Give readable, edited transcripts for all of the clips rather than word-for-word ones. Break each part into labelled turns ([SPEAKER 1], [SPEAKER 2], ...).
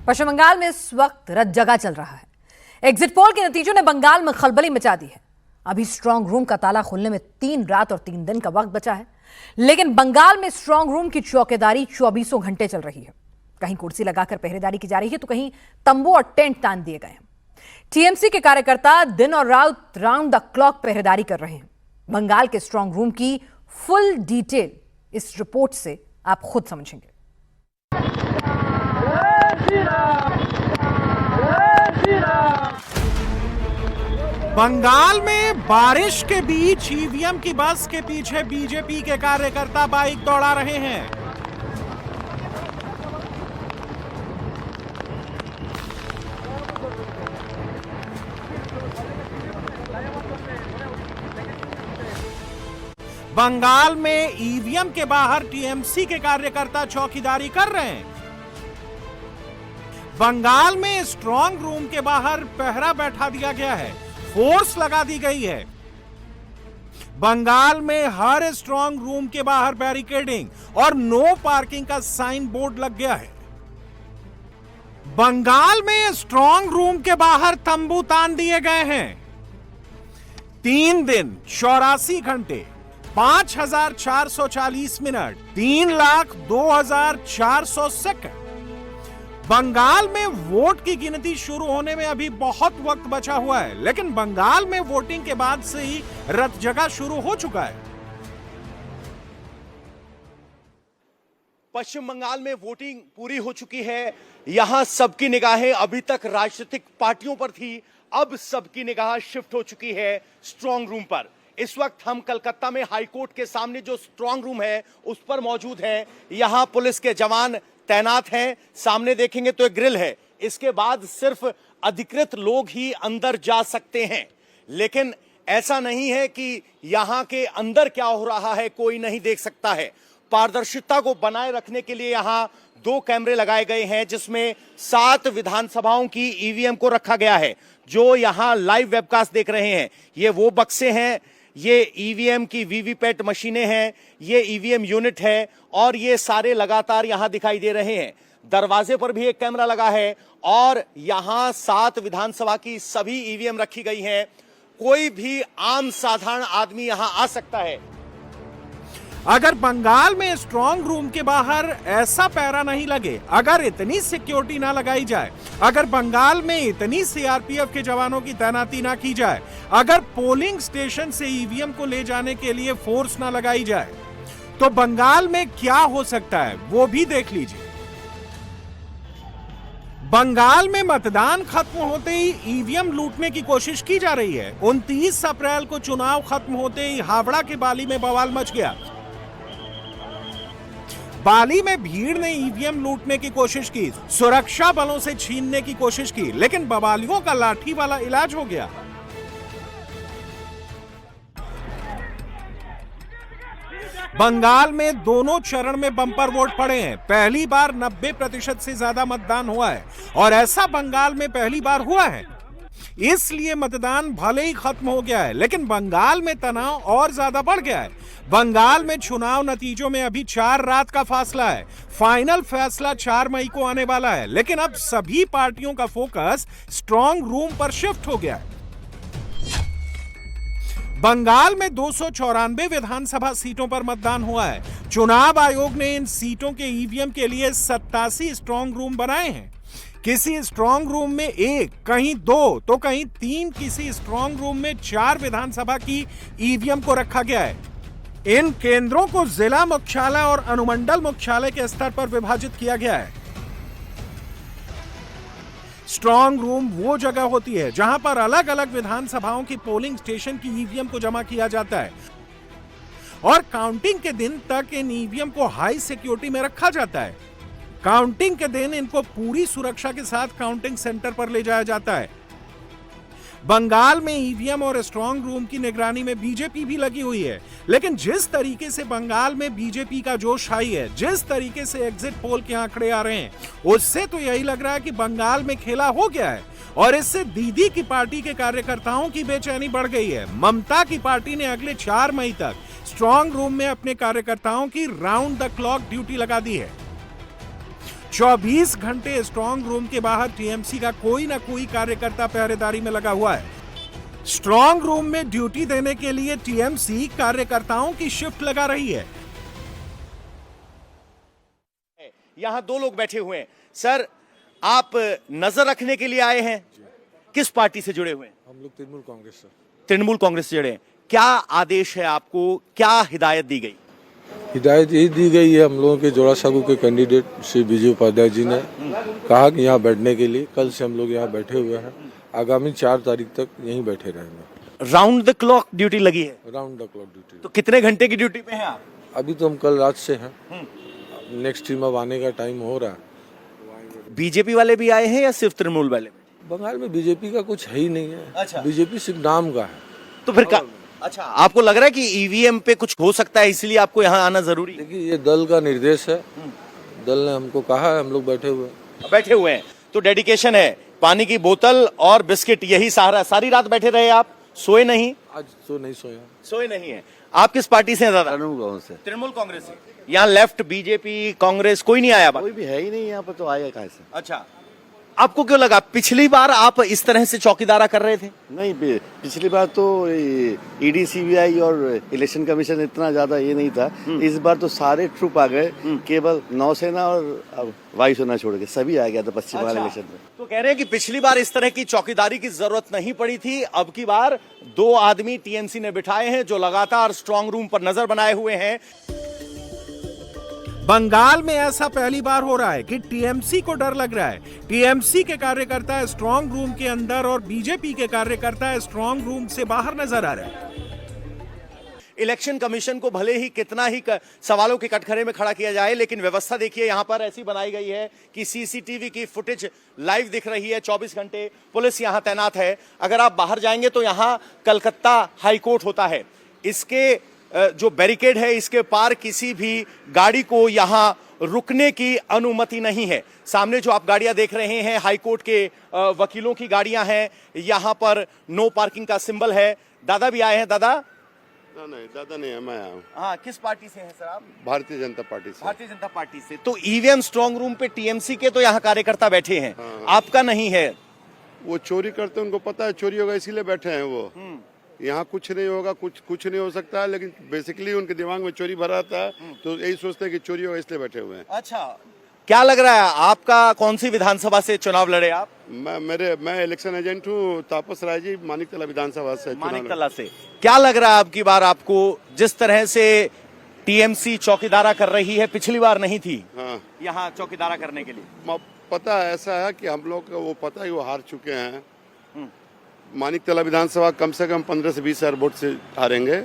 [SPEAKER 1] पश्चिम बंगाल में इस वक्त रत जगा चल रहा है। एग्जिट पोल के नतीजों ने बंगाल में खलबली मचा दी है। अभी स्ट्रांग रूम का ताला खुलने में 3 रात और 3 दिन का वक्त बचा है, लेकिन बंगाल में स्ट्रांग रूम की चौकीदारी 24 घंटे चल रही है। कहीं कुर्सी लगाकर पहरेदारी की जा रही है तो कहीं तंबू और टेंट तान दिए गए हैं। टीएमसी के कार्यकर्ता दिन और रात राउंड द क्लॉक पहरेदारी कर रहे हैं। बंगाल के स्ट्रांग रूम की फुल डिटेल इस रिपोर्ट से आप खुद समझेंगे।
[SPEAKER 2] बंगाल में बारिश के बीच ईवीएम की बस के पीछे बीजेपी के कार्यकर्ता बाइक दौड़ा रहे हैं। बंगाल में ईवीएम के बाहर टीएमसी के कार्यकर्ता चौकीदारी कर रहे हैं। बंगाल में स्ट्रांग रूम के बाहर पहरा बैठा दिया गया है, फोर्स लगा दी गई है। बंगाल में हर स्ट्रांग रूम के बाहर बैरिकेडिंग और नो पार्किंग का साइन बोर्ड लग गया है। बंगाल में स्ट्रांग रूम के बाहर तंबू तान दिए गए हैं। 3 दिन 84 घंटे 5440 मिनट 3,02,400 सेकंड। बंगाल में वोट की गिनती शुरू होने में अभी बहुत वक्त बचा हुआ है, लेकिन बंगाल में वोटिंग के बाद से ही रत जगा शुरू हो चुका है।
[SPEAKER 3] पश्चिम बंगाल में वोटिंग पूरी हो चुकी है। यहां सबकी निगाहें अभी तक राजनीतिक पार्टियों पर थी, अब सबकी निगाह शिफ्ट हो चुकी है स्ट्रांग रूम पर। इस वक्त हम कलकत्ता में हाईकोर्ट के सामने जो स्ट्रांग रूम है उस पर मौजूद हैं। यहां पुलिस के जवान तैनात हैं। सामने देखेंगे तो एक ग्रिल है, इसके बाद सिर्फ अधिकृत लोग ही अंदर जा सकते हैं। लेकिन ऐसा नहीं है कि यहां के अंदर क्या हो रहा है कोई नहीं देख सकता है। पारदर्शिता को बनाए रखने के लिए यहां 2 कैमरे लगाए गए हैं, जिसमें 7 विधानसभाओं की ईवीएम को रखा गया है। जो यहां लाइव वेबकास्ट देख रहे हैं, ये वो बक्से हैं, ये ईवीएम की वीवीपैट मशीनें हैं, ये ईवीएम यूनिट है और ये सारे लगातार यहां दिखाई दे रहे हैं। दरवाजे पर भी एक कैमरा लगा है और यहां 7 विधानसभा की सभी ईवीएम रखी गई हैं। कोई भी आम साधारण आदमी यहां आ सकता है।
[SPEAKER 2] अगर बंगाल में स्ट्रांग रूम के बाहर ऐसा पहरा नहीं लगे, अगर इतनी सिक्योरिटी ना लगाई जाए, अगर बंगाल में इतनी सीआरपीएफ के जवानों की तैनाती ना की जाए, अगर पोलिंग स्टेशन से ईवीएम को ले जाने के लिए फोर्स ना लगाई जाए, तो बंगाल में क्या हो सकता है वो भी देख लीजिए। बंगाल में मतदान खत्म होते ही ईवीएम लूटने की कोशिश की जा रही है। 29 अप्रैल को चुनाव खत्म होते ही हावड़ा के बाली में बवाल मच गया। बाली में भीड़ ने ईवीएम लूटने की कोशिश की, सुरक्षा बलों से छीनने की कोशिश की, लेकिन बवालियों का लाठी वाला इलाज हो गया। बंगाल में दोनों चरण में बम्पर वोट पड़े हैं। पहली बार 90% से ज्यादा मतदान हुआ है और ऐसा बंगाल में पहली बार हुआ है। इसलिए मतदान भले ही खत्म हो गया है, लेकिन बंगाल में तनाव और ज्यादा बढ़ गया है। बंगाल में चुनाव नतीजों में अभी 4 रात का फासला है। फाइनल फैसला 4 मई को आने वाला है, लेकिन अब सभी पार्टियों का फोकस स्ट्रांग रूम पर शिफ्ट हो गया है। बंगाल में 294 विधानसभा सीटों पर मतदान हुआ है। चुनाव आयोग ने इन सीटों के ईवीएम के लिए 87 स्ट्रांग रूम बनाए हैं। किसी स्ट्रांग रूम में 1, कहीं 2 तो कहीं 3, किसी स्ट्रांग रूम में 4 विधानसभा की ईवीएम को रखा गया है। इन केंद्रों को जिला मुख्यालय और अनुमंडल मुख्यालय के स्तर पर विभाजित किया गया है। स्ट्रांग रूम वो जगह होती है जहां पर अलग अलग विधानसभाओं की पोलिंग स्टेशन की ईवीएम को जमा किया जाता है और काउंटिंग के दिन तक इन ईवीएम को हाई सिक्योरिटी में रखा जाता है। काउंटिंग के दिन इनको पूरी सुरक्षा के साथ काउंटिंग सेंटर पर ले जाया जाता है। बंगाल में ईवीएम और स्ट्रांग रूम की निगरानी में बीजेपी भी लगी हुई है, लेकिन जिस तरीके से बंगाल में बीजेपी का जोश हाई है, जिस तरीके से एग्जिट पोल के आंकड़े आ रहे हैं, उससे तो यही लग रहा है कि बंगाल में खेला हो गया है और इससे दीदी की पार्टी के कार्यकर्ताओं की बेचैनी बढ़ गई है। ममता की पार्टी ने अगले 4 मई तक स्ट्रांग रूम में अपने कार्यकर्ताओं की राउंड द क्लॉक ड्यूटी लगा दी है। 24 घंटे स्ट्रांग रूम के बाहर टीएमसी का कोई ना कोई कार्यकर्ता पहरेदारी में लगा हुआ है। स्ट्रांग रूम में ड्यूटी देने के लिए टीएमसी कार्यकर्ताओं की शिफ्ट लगा रही है।
[SPEAKER 3] यहां दो लोग बैठे हुए हैं। सर, आप नजर रखने के लिए आए हैं, किस पार्टी से जुड़े हुए हैं?
[SPEAKER 4] हम लोग तृणमूल कांग्रेस से।
[SPEAKER 3] तृणमूल कांग्रेस से जुड़े हैं। क्या आदेश है आपको, क्या हिदायत दी गई?
[SPEAKER 4] हिदायत यही दी गई है हम लोगों के जोड़ासागु के कैंडिडेट श्री विजय उपाध्याय जी ने कहा कि यहाँ बैठने के लिए कल से हम लोग यहाँ बैठे हुए हैं। आगामी 4 तारीख तक यहीं बैठे रहेंगे।
[SPEAKER 3] राउंड द क्लॉक ड्यूटी लगी है?
[SPEAKER 4] Round the clock duty.
[SPEAKER 3] तो कितने घंटे की ड्यूटी पे हैं आप?
[SPEAKER 4] अभी तो हम कल रात से हैं। नेक्स्ट टीम अब आने का टाइम हो रहा है।
[SPEAKER 3] बीजेपी वाले भी आए हैं या सिर्फ तृणमूल वाले?
[SPEAKER 4] बंगाल में बीजेपी का कुछ है ही नहीं है।
[SPEAKER 3] अच्छा।
[SPEAKER 4] बीजेपी सिर्फ नाम का है।
[SPEAKER 3] तो फिर अच्छा, आपको लग रहा है कि ईवीएम पे कुछ हो सकता है, इसलिए आपको यहाँ आना जरूरी है?
[SPEAKER 4] देखिए, ये दल का निर्देश है। दल ने हमको कहा है, हम लोग बैठे हुए हैं।
[SPEAKER 3] तो डेडिकेशन है। पानी की बोतल और बिस्किट, यही सहारा। सारी रात बैठे रहे आप, सोए नहीं?
[SPEAKER 4] आज तो नहीं
[SPEAKER 3] सोए नहीं है। आप किस पार्टी से हैं दादा? तृणमूल कांग्रेस से। यहाँ लेफ्ट, बीजेपी, कांग्रेस कोई नहीं आया?
[SPEAKER 5] कोई भी है ही नहीं यहाँ पर, तो आएगा कहाँ से?
[SPEAKER 3] अच्छा, आपको क्यों लगा पिछली बार आप इस तरह से चौकीदारा कर रहे थे?
[SPEAKER 5] नहीं, पिछली बार तो ईडी, सीबीआई और इलेक्शन कमीशन इतना ज्यादा ये नहीं था। इस बार तो सारे ट्रूप आ गए, केवल नौसेना और वायुसेना छोड़ के सभी आ गया था पश्चिम बंगाल इलेक्शन में।
[SPEAKER 3] तो कह रहे हैं कि पिछली बार इस तरह की चौकीदारी की जरूरत नहीं पड़ी थी, अब की बार 2 आदमी टीएमसी ने बिठाए हैं जो लगातार स्ट्रांग रूम पर नजर बनाए हुए हैं।
[SPEAKER 2] बंगाल में ऐसा पहली बार हो रहा है कि टीएमसी को डर लग रहा है। टीएमसी के कार्यकर्ता स्ट्रांग रूम के अंदर और बीजेपी के कार्यकर्ता स्ट्रांग रूम से बाहर नजर आ रहे हैं।
[SPEAKER 3] इलेक्शन कमीशन को भले ही कितना ही सवालों के कटघरे में खड़ा किया जाए, लेकिन व्यवस्था देखिए यहां पर ऐसी बनाई गई है कि सीसीटीवी की फुटेज लाइव दिख रही है। 24 घंटे पुलिस यहां तैनात है। अगर आप बाहर जाएंगे तो यहां कलकत्ता हाई कोर्ट होता है। इसके जो बैरिकेड है, इसके पार किसी भी गाड़ी को यहां रुकने की अनुमति नहीं है। सामने जो आप गाड़ियां देख रहे हैं, हाई कोर्ट के वकीलों की गाड़ियां हैं। यहां पर नो पार्किंग का सिंबल है। दादा भी आए हैं। दादा?
[SPEAKER 6] नहीं, दादा नहीं है, मैं आया हूँ।
[SPEAKER 3] हाँ, किस पार्टी से हैं सर आप?
[SPEAKER 6] भारतीय जनता पार्टी से।
[SPEAKER 3] भारतीय जनता पार्टी से। तो ईवीएम स्ट्रांग रूम पे टीएमसी के तो यहाँ कार्यकर्ता बैठे हैं।
[SPEAKER 6] हाँ।
[SPEAKER 3] आपका नहीं है?
[SPEAKER 6] वो चोरी करते, उनको पता है चोरी होगा, इसीलिए बैठे हैं वो। यहाँ कुछ नहीं होगा, कुछ नहीं हो सकता है, लेकिन बेसिकली उनके दिमाग में चोरी भरा था, तो यही सोचते हैं कि चोरी होगा, इसलिए बैठे हुए हैं।
[SPEAKER 3] अच्छा, क्या लग रहा है आपका कौन सी विधानसभा से चुनाव लड़े आप?
[SPEAKER 6] मैं इलेक्शन एजेंट हूँ, तापस राय जी, मानिकतला विधानसभा से।
[SPEAKER 3] मानिकतला से। क्या लग रहा है आपकी बार आपको, जिस तरह से टीएमसी चौकीदारा कर रही है, पिछली बार नहीं थी
[SPEAKER 6] हाँ,
[SPEAKER 3] यहाँ चौकीदारा करने के लिए?
[SPEAKER 6] पता है, ऐसा है कि हम लोग को वो पता है वो हार चुके हैं। मानिकतला विधानसभा कम से कम 15 से 20 हजार वोट से हारेंगे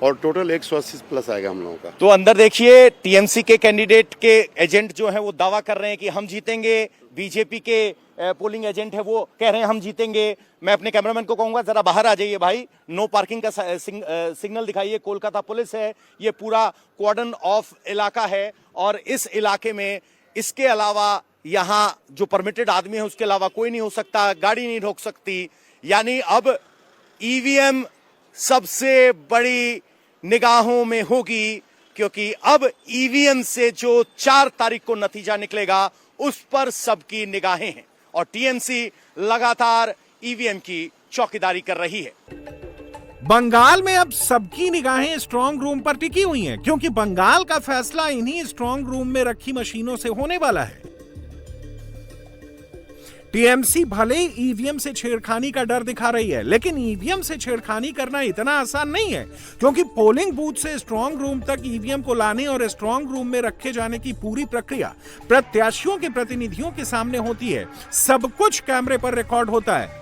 [SPEAKER 6] और टोटल 180 प्लस आएगा हम लोगों का।
[SPEAKER 3] तो अंदर देखिए, टीएमसी के कैंडिडेट के एजेंट जो है वो दावा कर रहे हैं कि हम जीतेंगे। बीजेपी के पोलिंग एजेंट है वो कह रहे हैं हम जीतेंगे। मैं अपने कैमरामैन को कहूंगा जरा बाहर आ जाइए भाई, नो पार्किंग का सिग्नल दिखाइए। कोलकाता पुलिस है, ये पूरा कॉर्डन ऑफ इलाका है और इस इलाके में इसके अलावा यहाँ जो परमिटेड आदमी है उसके अलावा कोई नहीं हो सकता, गाड़ी नहीं रोक सकती। यानी अब ईवीएम सबसे बड़ी निगाहों में होगी, क्योंकि अब ईवीएम से जो 4 तारीख को नतीजा निकलेगा उस पर सबकी निगाहें हैं और टीएमसी लगातार ईवीएम की चौकीदारी कर रही है।
[SPEAKER 2] बंगाल में अब सबकी निगाहें स्ट्रांग रूम पर टिकी हुई हैं, क्योंकि बंगाल का फैसला इन्हीं स्ट्रांग रूम में रखी मशीनों से होने वाला है। टीएमसी भले ही ईवीएम से छेड़खानी का डर दिखा रही है, लेकिन ईवीएम से छेड़खानी करना इतना आसान नहीं है, क्योंकि पोलिंग बूथ से स्ट्रांग रूम तक ईवीएम को लाने और स्ट्रांग रूम में रखे जाने की पूरी प्रक्रिया प्रत्याशियों के प्रतिनिधियों के सामने होती है। सब कुछ कैमरे पर रिकॉर्ड होता है।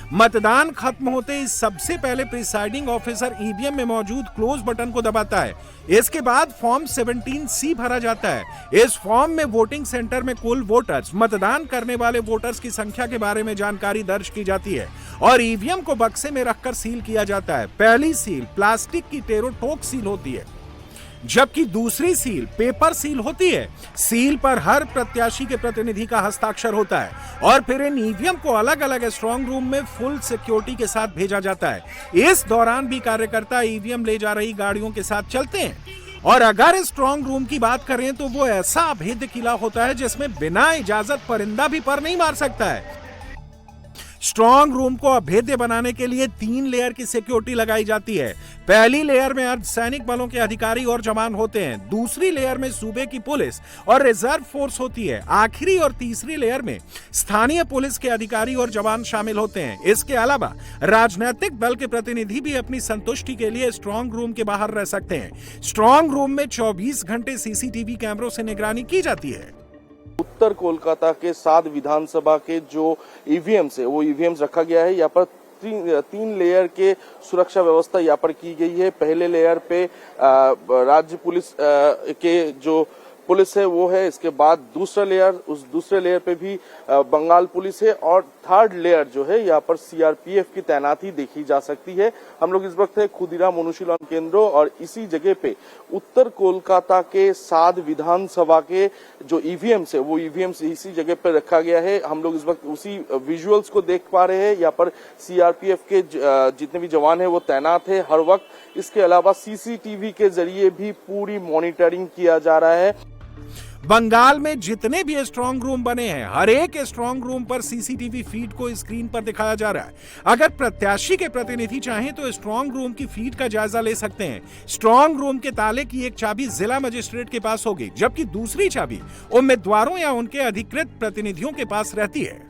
[SPEAKER 2] मतदान खत्म होते ही सबसे पहले प्रिसाइडिंग ऑफिसर ईवीएम में मौजूद क्लोज बटन को दबाता है। इसके बाद फॉर्म 17C भरा जाता है। इस फॉर्म में वोटिंग सेंटर में कुल वोटर्स, मतदान करने वाले वोटर्स की संख्या के बारे में जानकारी दर्ज की जाती है और ईवीएम को बक्से में रखकर सील किया जाता है। पहली सील प्लास्टिक की टेरोटोक सील होती है, जबकि दूसरी सील पेपर सील होती है। सील पर हर प्रत्याशी के प्रतिनिधि का हस्ताक्षर होता है और फिर इन ईवीएम को अलग अलग स्ट्रांग रूम में फुल सिक्योरिटी के साथ भेजा जाता है। इस दौरान भी कार्यकर्ता ईवीएम ले जा रही गाड़ियों के साथ चलते हैं और अगर स्ट्रांग रूम की बात करें तो वो ऐसा अभेद्य किला होता है जिसमें बिना इजाजत परिंदा भी पर नहीं मार सकता है। स्ट्रांग रूम को अभेद्य बनाने के लिए 3 लेयर की सिक्योरिटी लगाई जाती है। पहली लेयर में अर्धसैनिक बलों के अधिकारी और जवान होते हैं, दूसरी लेयर में सूबे की पुलिस और रिजर्व फोर्स होती है, आखिरी और तीसरी लेयर में स्थानीय पुलिस के अधिकारी और जवान शामिल होते हैं। इसके अलावा राजनीतिक दल के प्रतिनिधि भी अपनी संतुष्टि के लिए स्ट्रांग रूम के बाहर रह सकते हैं। स्ट्रांग रूम में 24 घंटे सीसीटीवी कैमरों से निगरानी की जाती है।
[SPEAKER 7] उत्तर कोलकाता के 7 विधानसभा के जो ईवीएम्स है वो ईवीएम्स रखा गया है। यहाँ पर 3 लेयर के सुरक्षा व्यवस्था यहाँ पर की गई है। पहले लेयर पे राज्य पुलिस के जो पुलिस है वो है, इसके बाद दूसरा लेयर, उस दूसरे लेयर पे भी बंगाल पुलिस है और थर्ड लेयर जो है यहाँ पर सीआरपीएफ की तैनाती देखी जा सकती है। हम लोग इस वक्त है खुदीराम अनुशीलन केंद्र और इसी जगह पे उत्तर कोलकाता के 7 विधानसभा के जो ईवीएम्स है वो ईवीएम्स इसी जगह पे रखा गया है। हम लोग इस वक्त उसी विजुअल्स को देख पा रहे हैं। यहाँ पर सीआरपीएफ के जितने भी जवान है वो तैनात है हर वक्त। इसके अलावा सीसीटीवी के जरिए भी पूरी मॉनिटरिंग किया जा रहा है।
[SPEAKER 2] बंगाल में जितने भी स्ट्रांग रूम बने हैं, हर एक स्ट्रांग रूम पर सीसीटीवी फीड को स्क्रीन पर दिखाया जा रहा है। अगर प्रत्याशी के प्रतिनिधि चाहें तो स्ट्रांग रूम की फीड का जायजा ले सकते हैं। स्ट्रांग रूम के ताले की एक चाबी जिला मजिस्ट्रेट के पास होगी, जबकि दूसरी चाबी उम्मीदवारों या उनके अधिकृत प्रतिनिधियों के पास रहती है।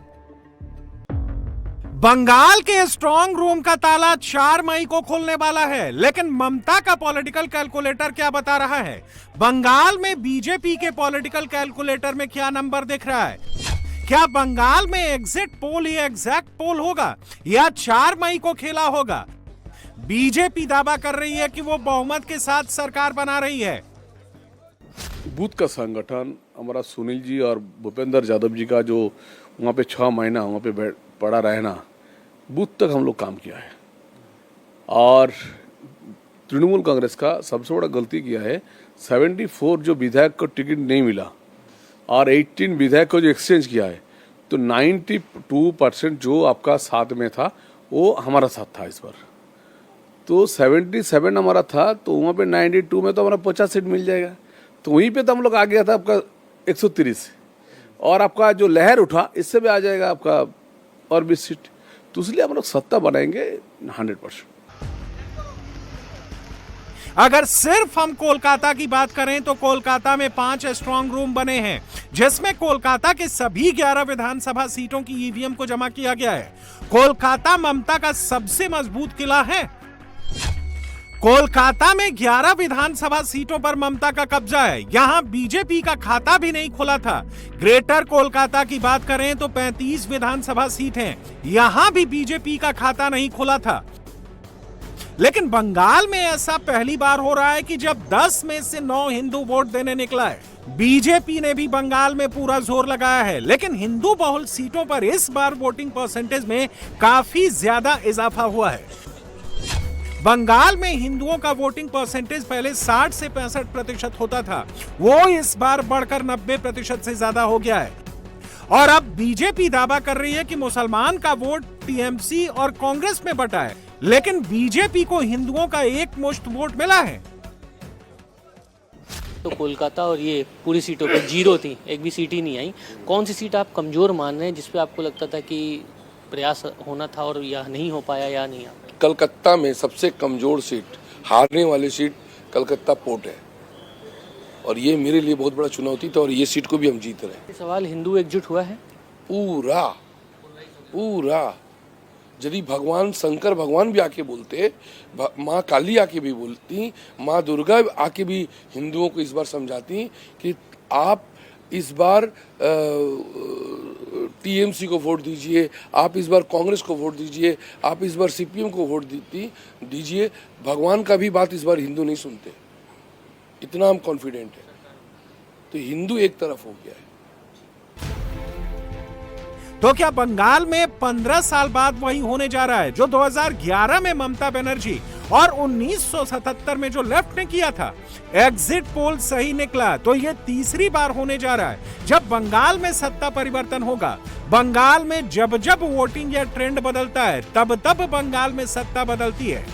[SPEAKER 2] बंगाल के स्ट्रांग रूम का ताला 4 मई को खुलने वाला है, लेकिन ममता का पॉलिटिकल कैलकुलेटर क्या बता रहा है? बंगाल में बीजेपी के पॉलिटिकल कैलकुलेटर में क्या नंबर दिख रहा है? क्या बंगाल में एग्जिट पोल ही एग्जैक्ट पोल होगा या 4 मई को खेला होगा? बीजेपी दावा कर रही है कि वो बहुमत के साथ सरकार बना रही है।
[SPEAKER 8] बूथ का संगठन हमारा सुनील जी और भूपेंद्र यादव जी का जो वहाँ पे 6 महीना वहाँ पे पड़ा रहना, बूथ तक हम लोग काम किया है। और तृणमूल कांग्रेस का सबसे बड़ा गलती किया है, 74 जो विधायक को टिकट नहीं मिला और 18 विधायक को जो एक्सचेंज किया है, तो 92% जो आपका साथ में था वो हमारा साथ था इस बार। तो 77 हमारा था, तो वहाँ पे 92 में तो हमारा 50 सीट मिल जाएगा। तो वहीं पे तो हम लोग आ गया था आपका 130 और आपका जो लहर उठा इससे भी आ जाएगा आपका और 20 सीट। तो इसलिए हम लोग सत्ता बनाएंगे 100%।
[SPEAKER 2] अगर सिर्फ हम कोलकाता की बात करें तो कोलकाता में 5 स्ट्रांग रूम बने हैं, जिसमें कोलकाता के सभी 11 विधानसभा सीटों की ईवीएम को जमा किया गया है। कोलकाता ममता का सबसे मजबूत किला है। कोलकाता में 11 विधानसभा सीटों पर ममता का कब्जा है। यहां बीजेपी का खाता भी नहीं खुला था। ग्रेटर कोलकाता की बात करें तो 35 विधानसभा सीट हैं, यहां भी बीजेपी का खाता नहीं खुला था। लेकिन बंगाल में ऐसा पहली बार हो रहा है कि जब 10 में से 9 हिंदू वोट देने निकला है। बीजेपी ने भी बंगाल में पूरा जोर लगाया है, लेकिन हिंदू बहुल सीटों पर इस बार वोटिंग परसेंटेज में काफी ज्यादा इजाफा हुआ है। बंगाल में हिंदुओं का वोटिंग परसेंटेज पहले 60 से 65% होता था, वो इस बार बढ़कर 90% से ज्यादा हो गया है। और अब बीजेपी दावा कर रही है कि मुसलमान का वोट टीएमसी और कांग्रेस में बटा है, लेकिन बीजेपी को हिंदुओं का एक मुश्त वोट मिला है।
[SPEAKER 9] तो कोलकाता और ये पूरी सीटों पे 0 थी, एक भी सीट ही नहीं आई। कौन सी सीट आप कमजोर मान रहे हैं जिसपे आपको लगता था कि प्रयास होना था और यह नहीं हो पाया या नहीं?
[SPEAKER 4] कलकत्ता में सबसे कमजोर सीट, हारने वाली सीट कलकत्ता पोर्ट है और ये मेरे लिए बहुत बड़ा चुनौती था और ये सीट को भी हम जीत रहे हैं।
[SPEAKER 9] सवाल हिंदू एकजुट हुआ है
[SPEAKER 4] पूरा पूरा। यदि भगवान शंकर भगवान भी आके बोलते, माँ काली आके भी बोलती, माँ दुर्गा आके भी हिंदुओं को इस बार समझाती कि आप इस बार टीएमसी को वोट दीजिए, आप इस बार कांग्रेस को वोट दीजिए, आप इस बार सीपीएम को वोट दीजिए, भगवान का भी बात इस बार हिंदू नहीं सुनते। इतना हम कॉन्फिडेंट है। तो हिंदू एक तरफ हो गया है।
[SPEAKER 2] तो क्या बंगाल में 15 साल बाद वही होने जा रहा है जो 2011 में ममता बनर्जी और 1977 में जो लेफ्ट ने किया था? एग्जिट पोल सही निकला तो ये तीसरी बार होने जा रहा है जब बंगाल में सत्ता परिवर्तन होगा। बंगाल में जब जब वोटिंग या ट्रेंड बदलता है तब तब बंगाल में सत्ता बदलती है।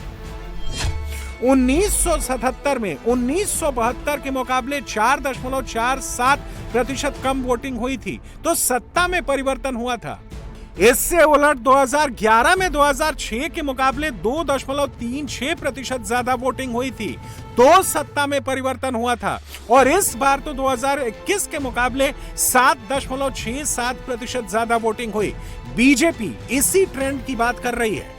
[SPEAKER 2] 1977 में 1972 के मुकाबले 4.47% कम वोटिंग हुई थी, तो सत्ता में परिवर्तन हुआ था। इससे उलट 2011 में 2006 के मुकाबले 2.36% ज्यादा वोटिंग हुई थी, तो सत्ता में परिवर्तन हुआ था। और इस बार तो 2021 के मुकाबले 7.67% ज्यादा वोटिंग हुई। बीजेपी इसी ट्रेंड की बात कर रही है।